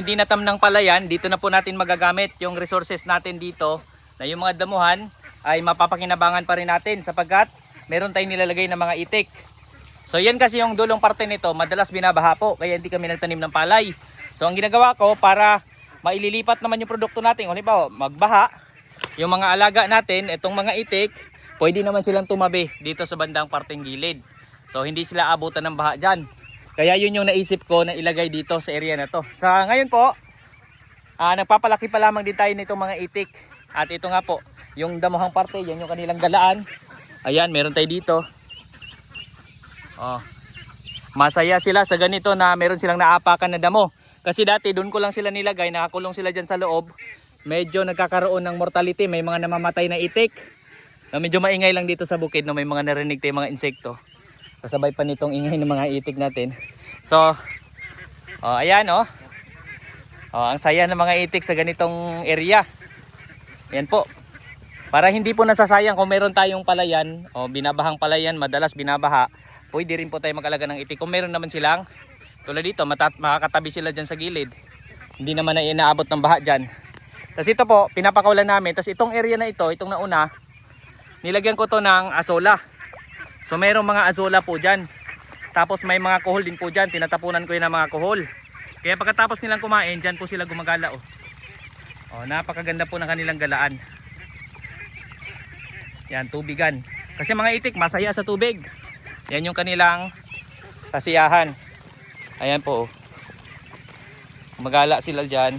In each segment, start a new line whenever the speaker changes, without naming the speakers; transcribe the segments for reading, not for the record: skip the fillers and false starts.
Hindi natamnang palayan, dito na po natin magagamit yung resources natin dito na yung mga damuhan ay mapapakinabangan pa rin natin sapagkat meron tayong nilalagay na mga itik. So yan kasi yung dulong parte nito, madalas binabaha po kaya hindi kami nagtanim ng palay. So ang ginagawa ko para maililipat naman yung produkto natin, kung halimbawa magbaha, yung mga alaga natin, itong mga itik, pwede naman silang tumabi dito sa bandang parteng gilid. So hindi sila abutan ng baha dyan. Kaya yun yung naisip ko na ilagay dito sa area na to. Sa ngayon po, nagpapalaki pa lamang din tayo nitong mga itik. At ito nga po, yung damuhang parte, yan yung kanilang galaan. Ayan, meron tayo dito. Oh. Masaya sila sa ganito na meron silang naapakan na damo. Kasi dati doon ko lang sila nilagay, nakakulong sila dyan sa loob. Medyo nagkakaroon ng mortality, may mga namamatay na itik. Na medyo maingay lang dito sa bukid, no? May mga narinig tayong mga insekto. Kasabay pa nitong ingay ng mga itik natin. So, ayan ang saya ng mga itik sa ganitong area. Ayan po. Para hindi po nasasayang kung meron tayong palayan o binabahang palayan, madalas binabaha, pwede rin po tayo mag-alaga ng itik. Kung meron naman silang, tulad dito, makakatabi sila dyan sa gilid. Hindi naman na inaabot ng baha dyan. Tapos ito po, pinapakawalan namin. Tapos itong area na ito, itong nauna, nilagyan ko to ng azola. So mayroong mga azola po dyan. Tapos may mga kuhol din po dyan. Tinatapunan ko yun ng mga kuhol. Kaya pagkatapos nilang kumain, dyan po sila gumagala. Napakaganda po ng kanilang galaan. Yan, tubigan. Kasi mga itik, masaya sa tubig. Yan yung kanilang kasiyahan. Ayan po. Gumagala sila dyan.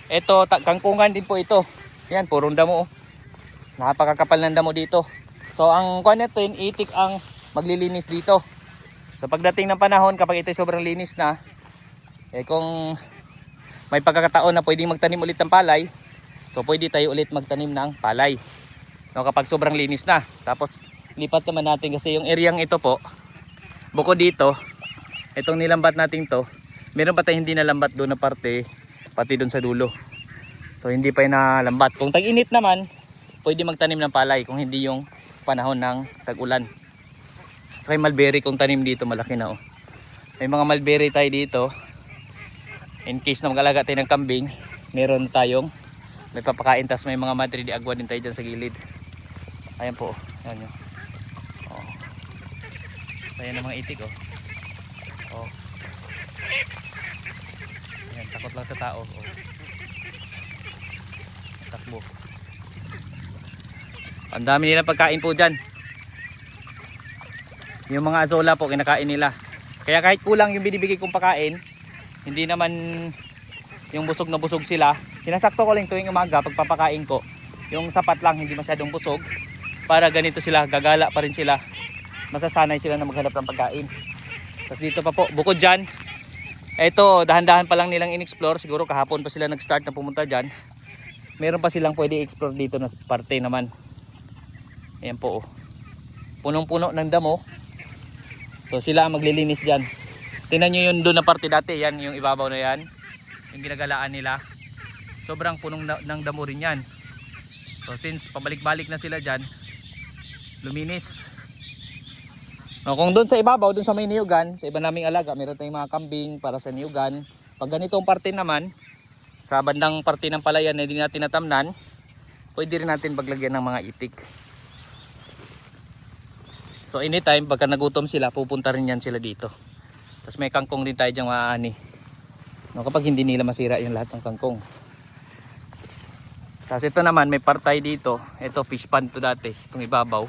Ito, kangkungan din po ito. Yan, purong damo. Napakakapal ng damo dito. So ang kuan nito, itik ang maglilinis dito. So pagdating ng panahon, kapag ito sobrang linis na, kung may pagkakataon na pwedeng magtanim ulit ng palay, so pwede tayo ulit magtanim ng palay. No, kapag sobrang linis na. Tapos lipat naman natin kasi yung area ito po, bukod dito, itong nilambat natin to, meron pa tayong hindi nalambat doon na parte, pati doon sa dulo. So hindi pa yung nalambat. Kung tag-init naman, pwede magtanim ng palay kung hindi yung panahon ng tag-ulan. So may mulberry kung tanim dito, malaki na May mga mulberry tayo dito. In case na mag-alaga tayo ng kambing, meron tayong may papakain, tas may mga madre de agua din tayo dyan sa gilid. Ayan po, ayan yun. Ayan ang mga itik Ayan, takot lang sa tao takbo. Ang dami nilang pagkain po dyan. Yung mga azola po, kinakain nila. Kaya kahit kulang yung binibigay kong pagkain, hindi naman yung busog na busog sila. Sinasakto ko lang tuwing umaga pagpapakain ko. Yung sapat lang, hindi masyadong busog. Para ganito sila, gagala pa rin sila. Masasanay sila na maghanap ng pagkain. Tapos dito pa po, bukod dyan, eto, dahan-dahan pa lang nilang in-explore. Siguro kahapon pa sila nag-start na pumunta dyan. Meron pa silang pwede i-explore dito na parte naman. Ayan po punong-puno ng damo. So sila ang maglilinis dyan. Tingnan nyo yun doon na parte dati. Yan yung ibabaw na yan, yung ginagalaan nila. Sobrang punong ng damo rin yan. So since pabalik-balik na sila dyan, luminis. Kung doon sa ibabaw, doon sa may niyugan, sa iba naming alaga, meron tayong mga kambing para sa niyugan. Pag ganitong parte naman, sa bandang parte ng palayan na hindi natin natamnan, pwede rin natin paglagyan ng mga itik. So anytime pagka nagutom sila, pupunta rin yan sila dito. Tapos may kangkong din tayo dyang maaani. Kapag hindi nila masira yung lahat ng kangkong. Tapos ito naman, may partay dito. Ito fish pond to dati, itong ibabaw.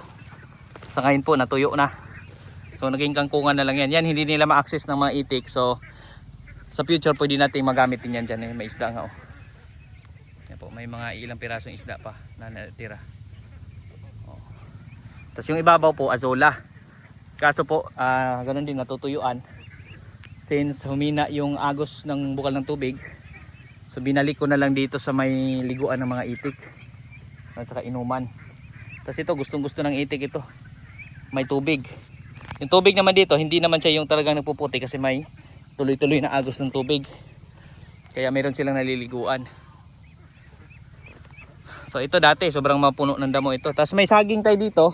Sa ngayon po natuyo na. So naging kangkungan na lang yan. Yan hindi nila ma-access ng mga itik. So sa future pwede natin magamit din yan dyan. May isda nga Yan po, may mga ilang pirasong isda pa na natira. Tapos yung ibabaw po, azola. Kaso po, ganun din natutuyuan. Since humina yung agos ng bukal ng tubig, so binalik ko na lang dito sa may liguan ng mga itik at saka inuman. Tapos ito, gustong gusto ng itik ito. May tubig. Yung tubig naman dito, hindi naman siya yung talagang nagpuputi kasi may tuloy-tuloy na agos ng tubig. Kaya meron silang naliliguan. So ito dati, sobrang mapuno ng damo ito. Tapos may saging tayo dito.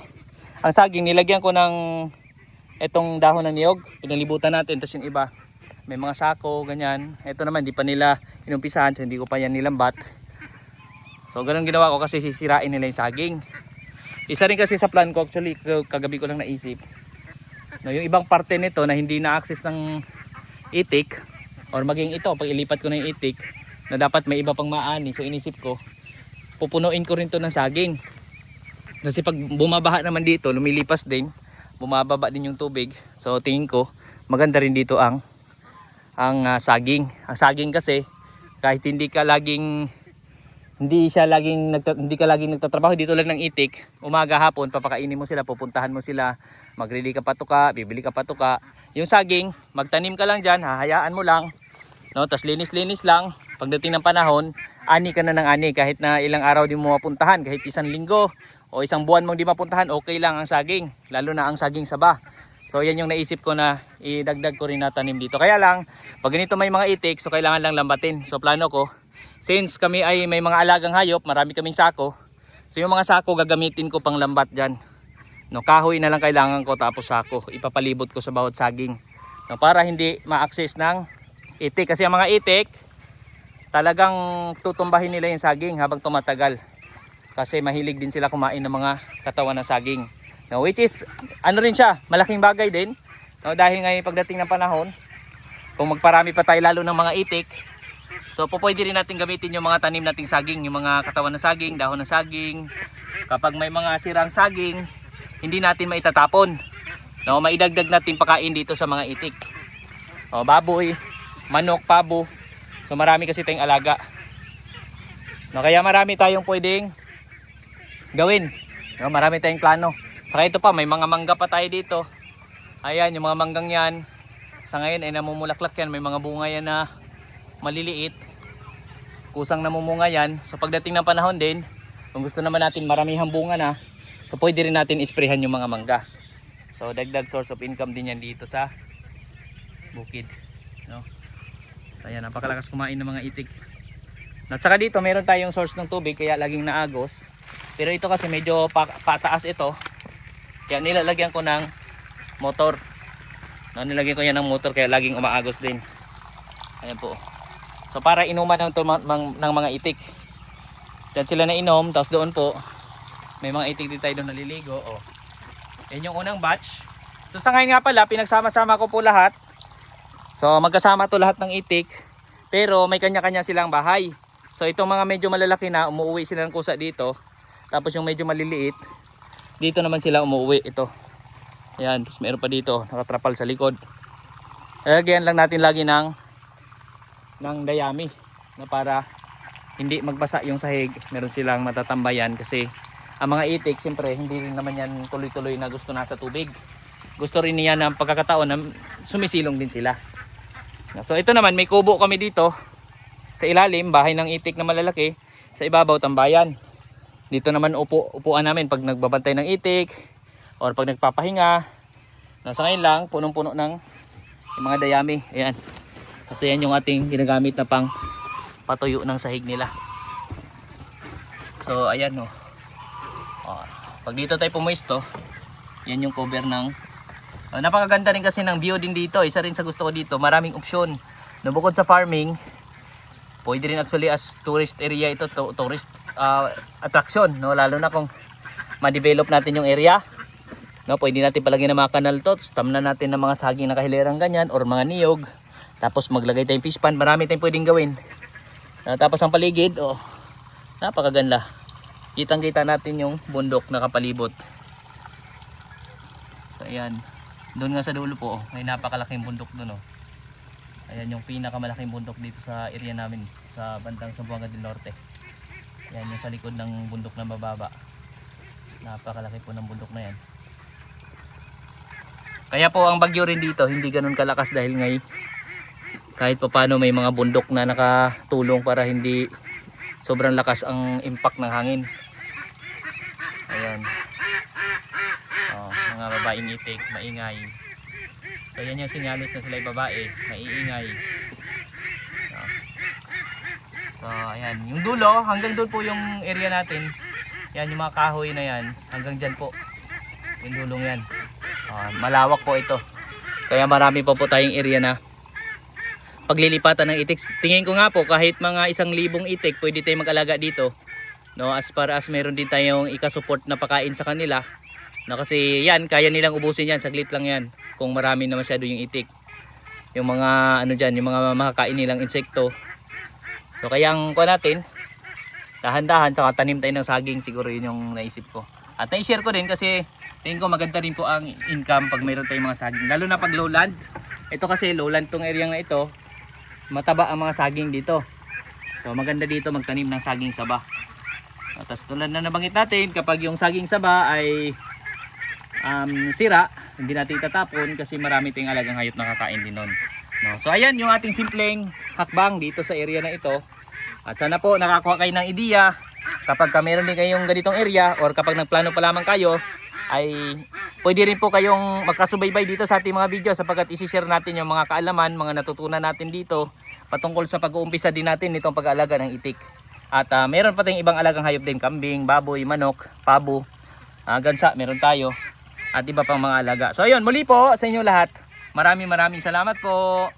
Ang saging, nilagyan ko ng itong dahon ng niyog. Pinalibutan natin. Tapos yung iba, may mga sako, ganyan. Ito naman, di pa nila inumpisahan, so hindi ko pa yan nilambat. So ganun ginawa ko kasi sisirain nila yung saging. Isa rin kasi sa plan ko, actually kagabi ko lang naisip, no, yung ibang parte nito na hindi na-access ng itik, or maging ito, pag ilipat ko na yung itik, na dapat may iba pang maani, so inisip ko, pupunuin ko rin to ng saging. Kasi pag bumabaha naman dito, lumilipas din, bumababa din yung tubig. So tingin ko, maganda rin dito ang saging. Ang saging kasi kahit hindi ka laging nagtatrabaho dito lang ng itik, umaga hapon papakainin mo sila, pupuntahan mo sila, magrili ka patuka, bibili ka patuka. Yung saging, magtanim ka lang diyan, hahayaan mo lang, no, tas linis-linis lang. Pagdating ng panahon, ani ka na ng ani kahit na ilang araw di mo mapuntahan, kahit isang linggo o isang buwan mong di mapuntahan, okay lang ang saging, lalo na ang saging saba. So yan yung naisip ko na idagdag ko rin na tanim dito. Kaya lang, pag ganito may mga itik, so kailangan lang lambatin. So plano ko, since kami ay may mga alagang hayop, marami kaming sako. So yung mga sako gagamitin ko pang lambat dyan. No, kahoy na lang kailangan ko tapos sako. Ipapalibot ko sa bawat saging. No, para hindi ma-access ng itik. Kasi ang mga itik, talagang tutumbahin nila yung saging habang tumatagal. Kasi mahilig din sila kumain ng mga katawan ng saging. No, which is, ano rin siya, malaking bagay din. No, dahil ngayon pagdating ng panahon, kung magparami pa tayo lalo ng mga itik, so pwede rin natin gamitin yung mga tanim nating saging, yung mga katawan ng saging, dahon ng saging. Kapag may mga sirang saging, hindi natin maitatapon. No, maidagdag natin pakain dito sa mga itik. O, baboy, manok, pabo. So marami kasi tayong alaga. No, kaya marami tayong pwedeng gawin. No, marami tayong plano. Saka ito pa, may mga mangga pa tayo dito. Ayan, yung mga manggang yan. Sa ngayon ay namumulaklak yan. May mga bunga yan na maliliit. Kusang namumunga yan. So pagdating ng panahon din, kung gusto naman natin maramihang bunga na, so pwede rin natin isprehan yung mga mangga. So dagdag source of income din yan dito sa bukid. No? So ayan, napakalakas kumain ng mga itik. At saka dito, meron tayong source ng tubig, kaya laging naagos. Pero ito kasi medyo pataas ito. Kaya nilalagyan ko ng motor. No, nilagyan ko yan ng motor kaya laging umaagos din. Ayan po. So para inuman ng mga itik. Diyan sila na inom, tapos doon po may mga itik din tayo doon naliligo. Oh. Yan yung unang batch. So sa ngayon nga pala, pinagsama-sama ko po lahat. So magkasama to lahat ng itik. Pero may kanya-kanya silang bahay. So itong mga medyo malalaki na, umuwi sila ng kusa dito. Tapos yung medyo maliliit, dito naman sila umuwi. Ito. Ayan, tapos meron pa dito, nakatrapal sa likod. Lagyan lang natin lagi ng dayami, na para hindi magbasa yung sahig. Meron silang matatambayan kasi ang mga itik, siyempre hindi rin naman yan tuloy-tuloy na gusto nasa tubig. Gusto rin niya ng pagkakataon na sumisilong din sila. So ito naman, may kubo kami dito sa ilalim, bahay ng itik na malalaki. Sa ibabaw, tambayan. Dito naman upuan namin pag nagbabantay ng itik or pag nagpapahinga. Sa ngayon lang, punong-puno ng yung mga dayami. Ayan. Kasi yan yung ating ginagamit na pang patuyo ng sahig nila. So ayan no. Pag dito tayo pumuisto, yan yung cover ng napakaganda rin kasi ng view din dito. Isa rin sa gusto ko dito, maraming opsyon. No, bukod sa farming, pwede rin actually as tourist area ito, tourist attraction, no, lalo na kung ma-develop natin yung area. No, pwede natin palagyan ng mga canal tots, tamnan natin ng mga saging na kahilirang ganyan or mga niyog. Tapos maglagay tayong fish pond, marami tayong pwedeng gawin. Tapos ang paligid, napakaganda. Kitang-kita natin yung bundok na kapalibot. So ayan, doon nga sa dulo po, may napakalaking bundok doon. Ayan yung pinakamalaking bundok dito sa area namin, sa bandang Zamboanga del Norte. Ayan yung sa likod ng bundok na mababa. Napakalaki po ng bundok na yan. Kaya po ang bagyo rin dito hindi ganun kalakas dahil kahit pa paano may mga bundok na nakatulong para hindi sobrang lakas ang impact ng hangin. Ayan. Mga babaeng itik, maingay. So yan yung sinyalis na sila'y babae, maiingay. So ayan, yung dulo, hanggang doon po yung area natin. Yan yung mga kahoy na yan, hanggang dyan po. Yung dulong yan. Malawak po ito. Kaya marami pa po tayong area na paglilipatan ng itik. Tingin ko nga po kahit mga 1,000 itik pwede tayong mag-alaga dito. No, as far as meron din tayong ikasupport na pakain sa kanila. No, kasi yan, kaya nilang ubusin yan, saglit lang yan. Kung marami na masyado yung itik. Yung mga ano diyan, yung mga makakain nilang insekto. So kaya ang kuha natin, dahan-dahan saka tanim tayo ng saging, siguro yun yung naisip ko. At na-share ko din kasi tingin ko maganda rin po ang income pag mayroon tayong mga saging. Lalo na pag lowland. Ito kasi lowland tong area na ito, mataba ang mga saging dito. So maganda dito magtanim ng saging saba. Tapos tulad na nabanggit natin, kapag yung saging saba ay sira, hindi natin itatapon kasi marami tayong alagang hayop na kakain din nun. No? So ayan yung ating simpleng hakbang dito sa area na ito. At sana po nakakuha kayo ng ideya kapag meron din kayong ganitong area or kapag nagplano pa lamang kayo ay pwede rin po kayong magkasubaybay dito sa ating mga video sapagkat isi-share natin yung mga kaalaman, mga natutunan natin dito patungkol sa pag-uumpisa din natin nitong pag-aalaga ng itik. At meron pa tayong ibang alagang hayop din, kambing, baboy, manok, pabo, gansa, meron tayo at iba pang mga alaga. So ayun, muli po sa inyo lahat. Maraming salamat po.